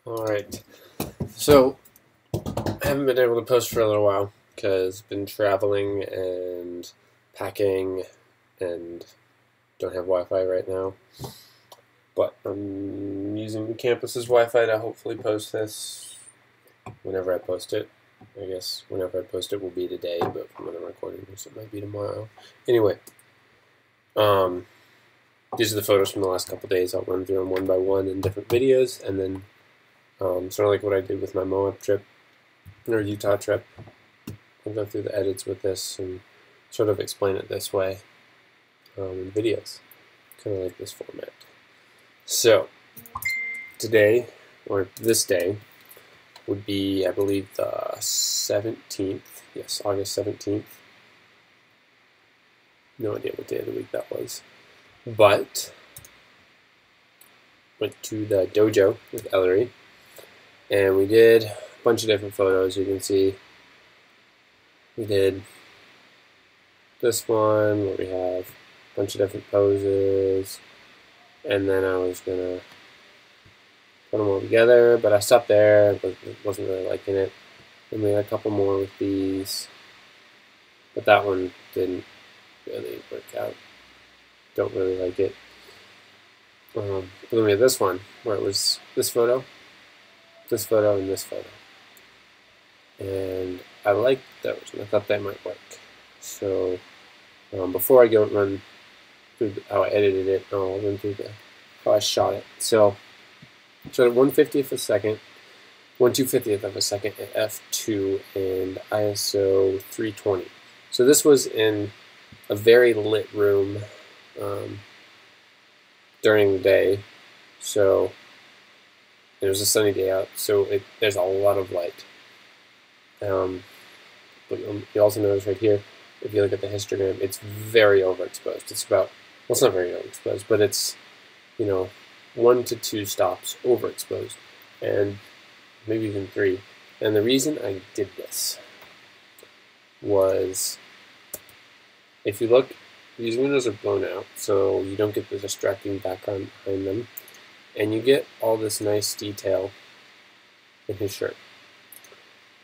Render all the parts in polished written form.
Alright, so I haven't been able to post for a little while because I've been traveling and packing and don't have Wi-Fi right now. But I'm using the campus's Wi-Fi to hopefully post this whenever I post it. I guess whenever I post it will be today, but when I'm recording this it might be tomorrow. Anyway, these are the photos from the last couple days. I'll run through them one by one in different videos, and then sort of like what I did with my Moab trip or Utah trip. I'll go through the edits with this and sort of explain it this way in videos, kind of like this format. So today, or this day, would be, I believe, the 17th. Yes, August 17th. No idea what day of the week that was. But went to the dojo with Ellery, and we did a bunch of different photos. You can see we did this one where we have a bunch of different poses, and then I was gonna put them all together, but I stopped there, but wasn't really liking it. And we had a couple more with these, but that one didn't really work out. Don't really like it. But then we had this one where it was this photo, and this photo. And I liked those, and I thought that might work. So before I go run through how I edited it, I'll run through how I shot it. So I shot at 1/50th of a second, 1/250th of a second at f2 and ISO 320. So this was in a very lit room during the day. So it was a sunny day out, so there's a lot of light. But you also notice right here, if you look at the histogram, it's very overexposed. It's about, well, it's not very overexposed, but it's, 1 to 2 stops overexposed, and maybe even 3. And the reason I did this was, if you look, these windows are blown out, so you don't get the distracting background behind them, and you get all this nice detail in his shirt.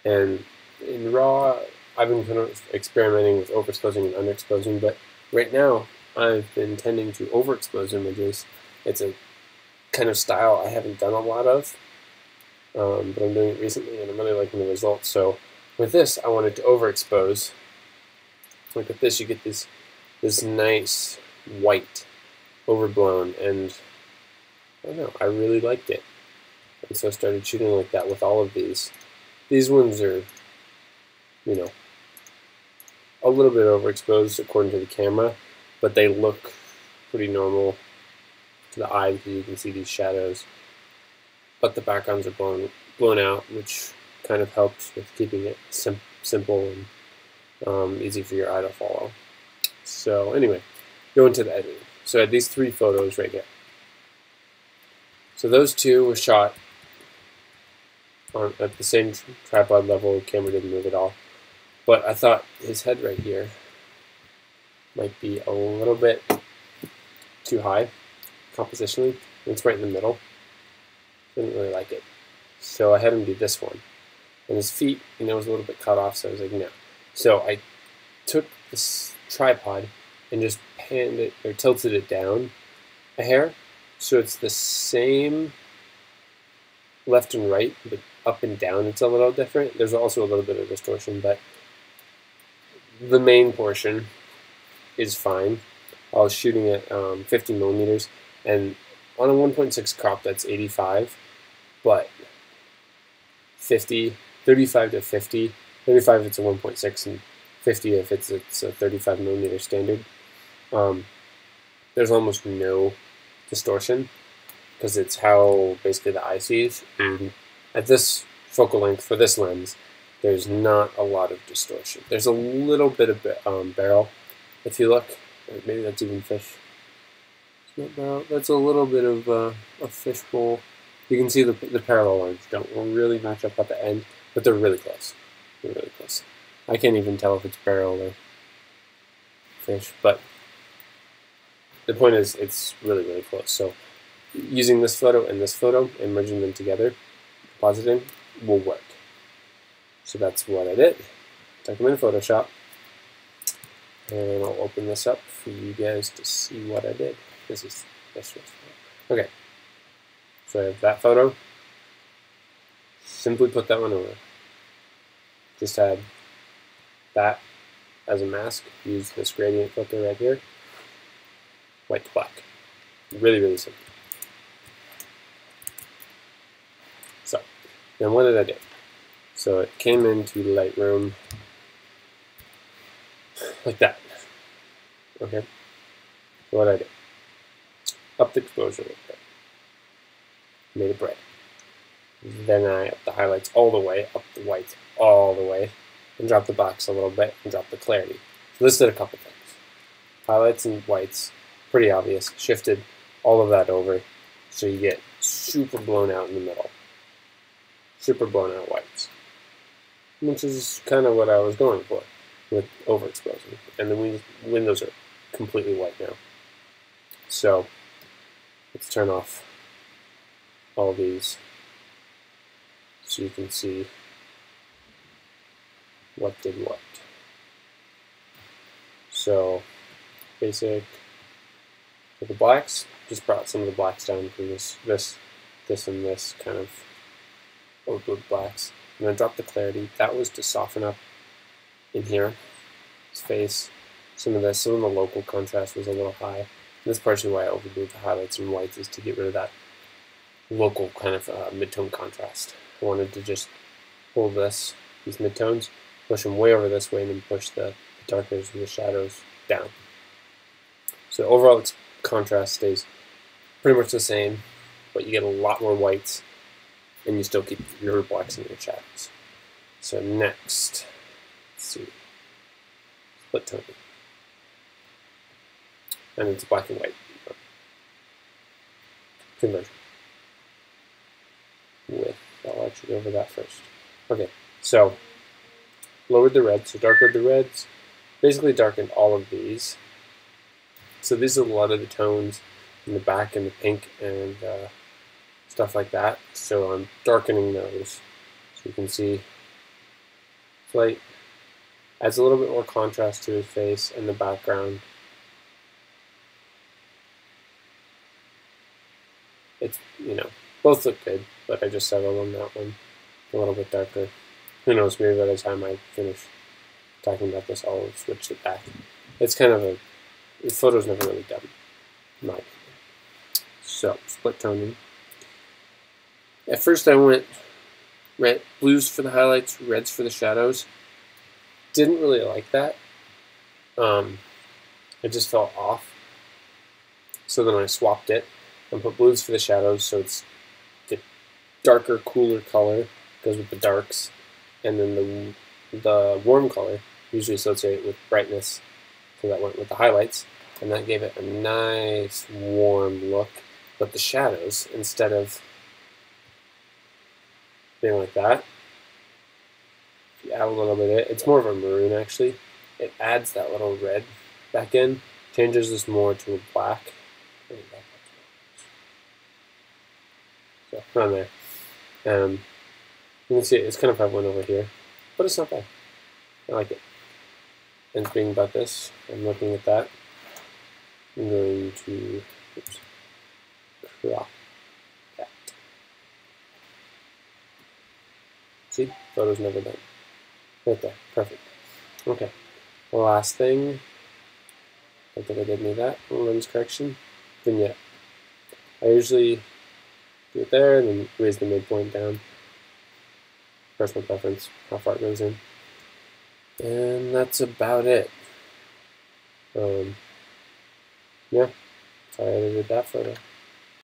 And in RAW, I've been kind of experimenting with overexposing and underexposing, but right now I've been tending to overexpose images. It's a kind of style I haven't done a lot of, but I'm doing it recently and I'm really liking the results. So with this, I wanted to overexpose. Like with this, you get this nice white overblown, and I don't know, I really liked it. And so I started shooting like that with all of these. These ones are, a little bit overexposed according to the camera, but they look pretty normal to the eye because you can see these shadows. But the backgrounds are blown out, which kind of helps with keeping it simple and easy for your eye to follow. So anyway, go into the editing. So I had these 3 photos right here. So those 2 were shot at the same tripod level. The camera didn't move at all. But I thought his head right here might be a little bit too high compositionally. It's right in the middle. Didn't really like it. So I had him do this one. And his feet, was a little bit cut off, so I was like, no. So I took this tripod and just panned it, or tilted it down a hair, so it's the same left and right, but up and down it's a little different. There's also a little bit of distortion, but the main portion is fine. I was shooting at 50 millimeters, and on a 1.6 crop that's 85, but 35 to 50, 35 if it's a 1.6 and 50 if it's a 35 millimeter standard. There's almost no distortion because it's how basically the eye sees. And at this focal length for this lens, there's not a lot of distortion. There's a little bit of barrel. If you look, maybe that's even fish. It's not barrel. That's a little bit of a fishbowl. You can see the parallel lines don't really match up at the end, but they're really close. They're really close. I can't even tell if it's barrel or fish, but the point is it's really, really close. So using this photo and merging them together, compositing will work. So that's what I did. Took them in Photoshop, and I'll open this up for you guys to see what I did. This is this one. Okay, so I have that photo. Simply put that one over. Just had that as a mask. Use this gradient filter right here. White to black. Really, really simple. So, then what did I do? So it came into Lightroom like that. Okay. So what I did? Up the exposure a little bit. Made it bright. Then I upped the highlights all the way, up the whites all the way, and dropped the blacks a little bit, and dropped the clarity. So this did a couple things. Highlights and whites, pretty obvious. Shifted all of that over, so you get super blown out in the middle. Super blown out whites. Which is kind of what I was going for with overexposing. And the windows are completely white now. So let's turn off all these so you can see what did what. So basic for the blacks, just brought some of the blacks down from this and this kind of old blacks. And then drop the clarity. That was to soften up in here, his face. Some of the local contrast was a little high. And that's partially why I overdid the highlights and whites, is to get rid of that local kind of mid-tone contrast. I wanted to just hold these mid-tones, push them way over this way, and then push the darkers and the shadows down. So overall its contrast stays pretty much the same, but you get a lot more whites, and you still keep your blacks and your shadows. So next, let's see, split toning. And it's black and white conversion. I'll actually go over that first. Okay, so lowered the reds, so darkened the reds, basically darkened all of these. So these are a lot of the tones in the back and the pink and stuff like that. So I'm darkening those. So you can see it's light, adds a little bit more contrast to his face and the background. It's, both look good, but I just settled on that one a little bit darker. Who knows, maybe by the time I finish talking about this, I'll switch it back. It's kind of the photo's never really done, in my opinion. So, split toning. At first I went blues for the highlights, reds for the shadows. Didn't really like that. It just felt off. So then I swapped it and put blues for the shadows, so it's the darker, cooler color, goes with the darks, and then the warm color, usually associated with brightness, so that went with the highlights, and that gave it a nice warm look. But the shadows, instead of being like that, if you add a little bit of it, it's more of a maroon actually. It adds that little red back in, changes this more to a black. So around there. You can see it's kind of prevalent over here, but it's not bad. I like it. And speaking about this, I'm looking at that. I'm going to crop that. See? Photo's never done. Right there. Perfect. Okay. The last thing, I think I did need that. Lens correction. Vignette. I usually do it there and then raise the midpoint down. Personal preference, how far it goes in. And that's about it. Yeah, so I edited that photo.